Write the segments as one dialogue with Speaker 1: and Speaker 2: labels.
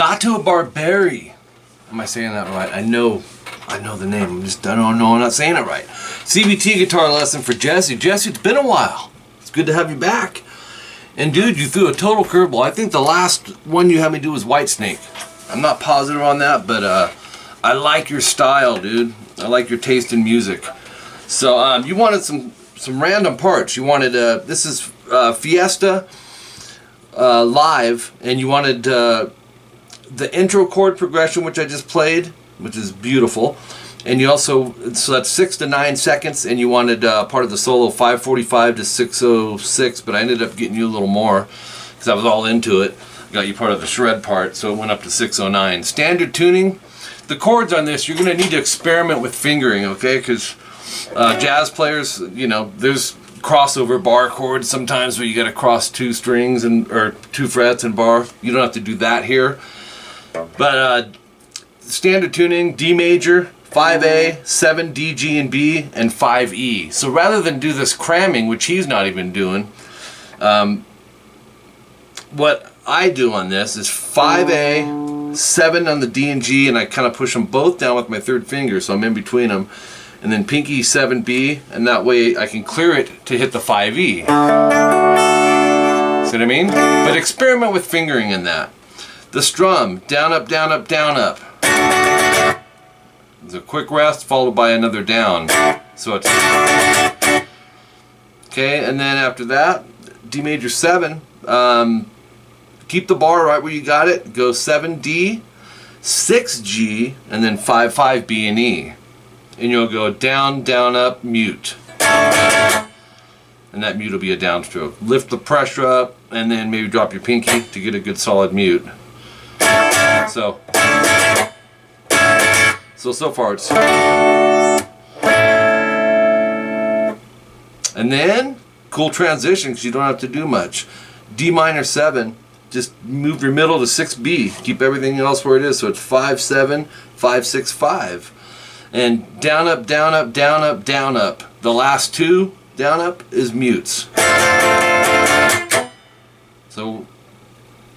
Speaker 1: Gato Barbieri. Am I saying that right? I know the name. I don't know I'm not saying it right. CVT guitar lesson for Jesse. Jesse, it's been a while. It's good to have you back. And dude, you threw a total curveball. I think the last one you had me do was Whitesnake. I'm not positive on that, but I like your style, dude. I like your taste in music. So you wanted some random parts. You wanted this is Fiesta live, and you wanted the intro chord progression, which I just played, which is beautiful. And you also, so that's 6 to 9 seconds, and you wanted part of the solo 545 to 606, but I ended up getting you a little more because I was all into it. Got you part of the shred part, so it went up to 609. Standard tuning. The chords on this, you're going to need to experiment with fingering, okay? Because jazz players, you know, there's crossover bar chords sometimes where you got to cross 2 strings or 2 frets and bar. You don't have to do that here. But standard tuning, D major, 5A, 7 D, G, and B, and 5E. So rather than do this cramming, which he's not even doing, what I do on this is 5A, 7 on the D and G, and I kind of push them both down with my 3rd finger, so I'm in between them. And then pinky 7B, and that way I can clear it to hit the 5E. See what I mean? But experiment with fingering in that. The strum, down, up, down, up, down, up. It's a quick rest followed by another down. So it's okay, and then after that, D major 7. Keep the bar right where you got it. Go 7D, 6G, and then 5 B and E. And you'll go down, down, up, mute. And that mute will be a downstroke. Lift the pressure up, and then maybe drop your pinky to get a good solid mute. So far it's. And then, cool transition because you don't have to do much. D minor 7, just move your middle to 6B. Keep everything else where it is, so it's 5, 7, 5, 6, 5. And down, up, down, up, down, up, down, up. The last 2, down, up, is mutes. So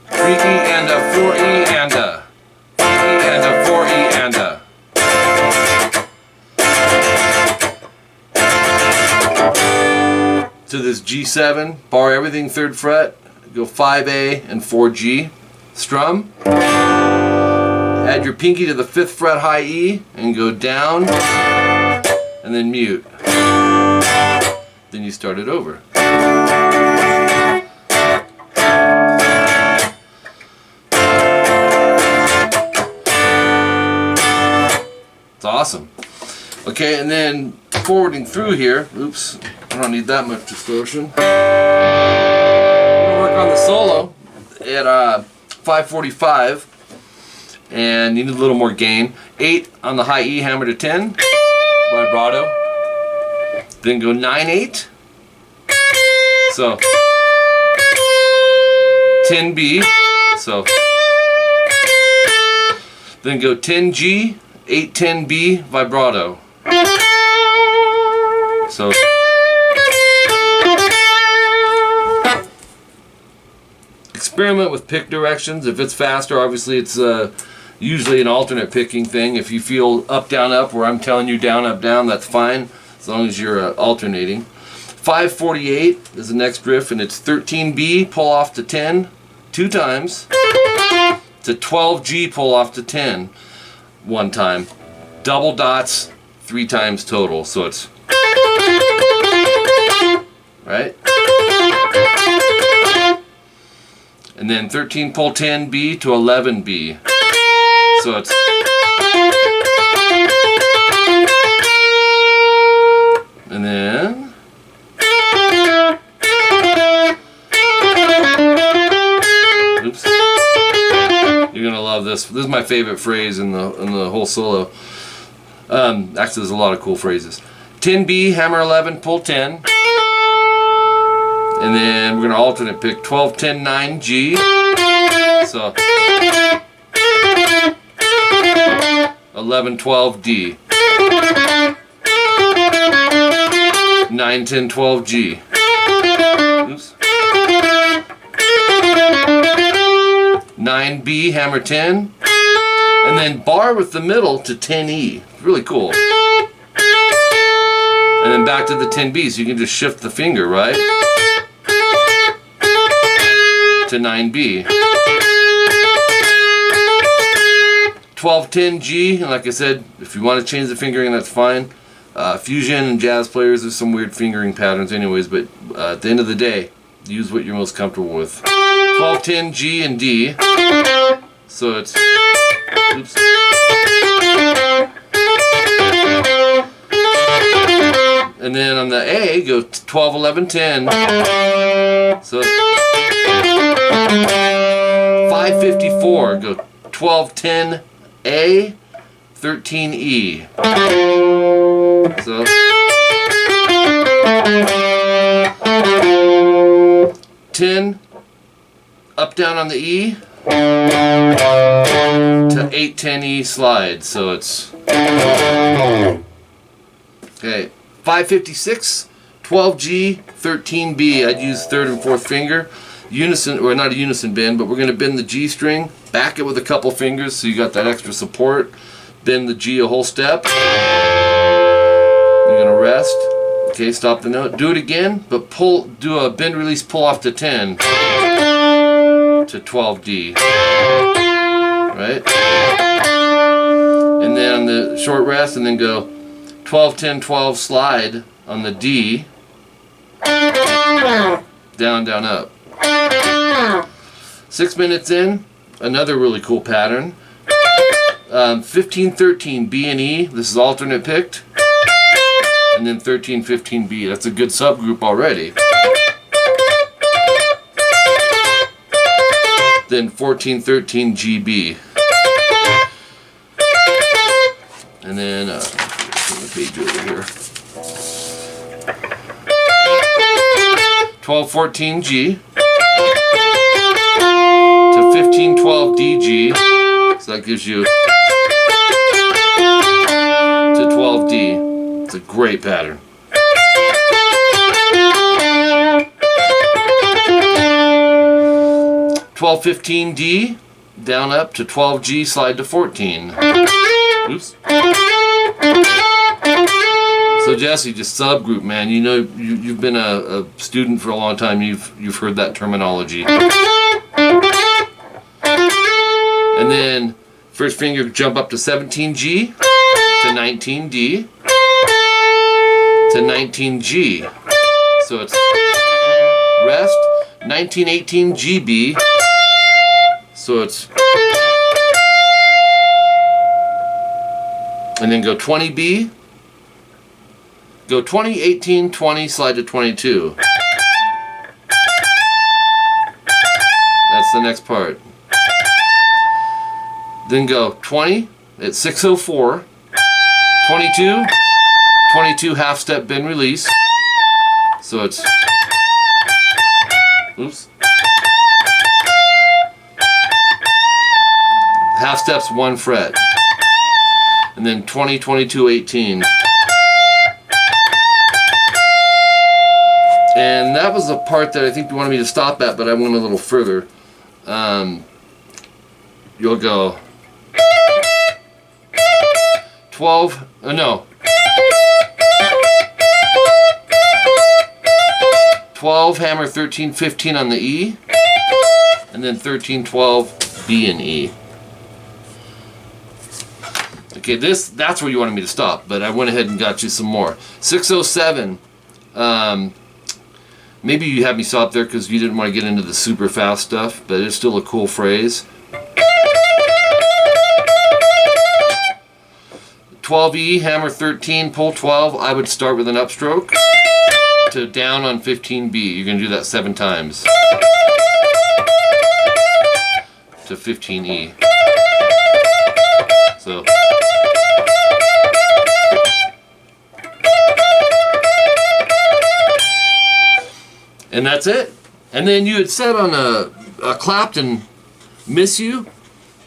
Speaker 1: 3E and a 4E and a 3E and a 4E and a. To this G7, bar everything 3rd fret, go 5A and 4G. Strum. Add your pinky to the 5th fret high E and go down and then mute. Then you start it over. It's awesome. Okay, and then forwarding through here, oops, I don't need that much distortion. We're gonna work on the solo at 545. And you need a little more gain. 8 on the high E hammer to 10, vibrato. Then go 9/8. So 10B. So then go 10G, 8-10B, vibrato. So experiment with pick directions. If it's faster, obviously it's usually an alternate picking thing. If you feel up, down, up, where I'm telling you down, up, down, that's fine, as long as you're alternating. 548 is the next riff, and it's 13B, pull off to 10, 2 times, to 12G, pull off to 10, 1 time. Double dots, 3 times total, so it's, right? And then 13 pull 10B to 11B. So it's, and then oops. You're gonna love this. This is my favorite phrase in the whole solo. Actually, there's a lot of cool phrases. 10B, hammer 11, pull 10. And then we're going to alternate pick 12, 10, 9, G. So 11, 12, D. 9, 10, 12, G. Oops. 9B, hammer 10, and then bar with the middle to 10E. Really cool. And then back to the 10B, so you can just shift the finger, right? To 9B. 12-10G, and like I said, if you want to change the fingering, that's fine. Fusion and jazz players, there's some weird fingering patterns anyways, but at the end of the day, use what you're most comfortable with. 12-10G and D. So it's... Oops. And then on the A, go 12-11-10. So 554, go 12-10A, 13E. So 10 up down on the E to 8-10E slide. So it's okay. 556, 12G, 13B. I'd use third and fourth finger. Unison, or not a unison bend, but we're going to bend the G string, back it with a couple fingers so you got that extra support. Bend the G a whole step. You're going to rest. Okay, stop the note. Do it again, but pull. Do a bend release pull off to 10 to 12D. Right? And then on the short rest, and then go 12-10-12 slide on the D. Down, down, up. 6 minutes in, another really cool pattern. 15-13 B and E. This is alternate picked. And then 13-15 B. That's a good subgroup already. Then 14-13 GB. And then the page over here. 12-14 G to 15-12 DG, so that gives you to 12D. It's a great pattern. (12-15 D) down up to 12G, slide to 14. Oops. So Jesse, just subgroup, man. You know, you've been a student for a long time. You've heard that terminology. And then first finger jump up to 17G to 19D to 19G. So it's rest 19-18 GB. So it's, and then go 20B. Go 20-18-20, slide to 22. That's the next part. Then go 20 at 604, 22, 22 half step bend release. So it's, oops. Half steps 1 fret. And then 20, 22, 18. And that was the part that I think you wanted me to stop at, but I went a little further. You'll go 12, no. 12, hammer 13, 15 on the E, and then 13, 12, B and E. Okay, that's where you wanted me to stop, but I went ahead and got you some more. 607. Maybe you had me stop there because you didn't want to get into the super fast stuff, but it's still a cool phrase. 12E, hammer 13, pull 12. I would start with an upstroke to down on 15B. You're going to do that 7 times. To 15E. So. And that's it. And then you had said on a Clapton Miss You,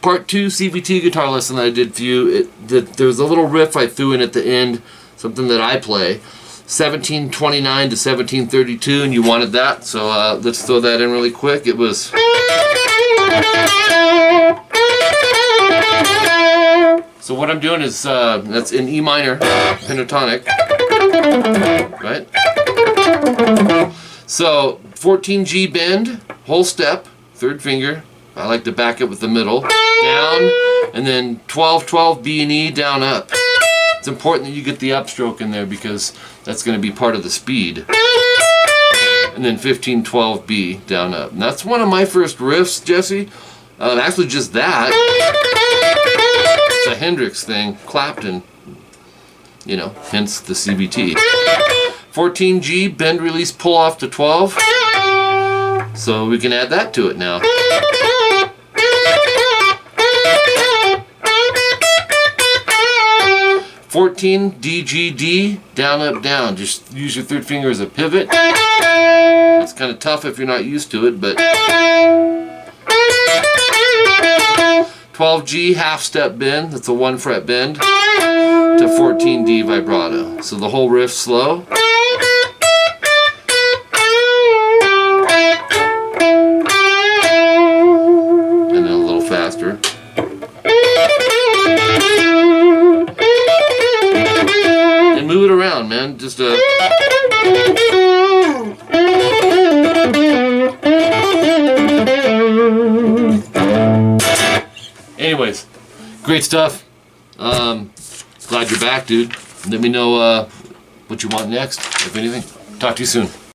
Speaker 1: Part 2 CVT guitar lesson that I did for you, that there was a little riff I threw in at the end, something that I play, 1729 to 1732, and you wanted that, so let's throw that in really quick. It was... So what I'm doing is, that's in E minor, pentatonic, right? So 14G bend, whole step, third finger. I like to back it with the middle, down, and then 12, B and E, down, up. It's important that you get the upstroke in there because that's going to be part of the speed. And then 15, 12, B, down, up. And that's one of my first riffs, Jesse. Actually just that. It's a Hendrix thing, Clapton, you know, hence the CVT. 14G, bend, release, pull off to 12. So we can add that to it now. D, down, up, down. Just use your third finger as a pivot. It's kind of tough if you're not used to it, but 12G, half step bend. That's a 1 fret bend to 14D vibrato. So the whole riff slow. And then a little faster. And move it around, man. Just anyways, great stuff. Glad you're back, dude. Let me know what you want next, if anything. Talk to you soon.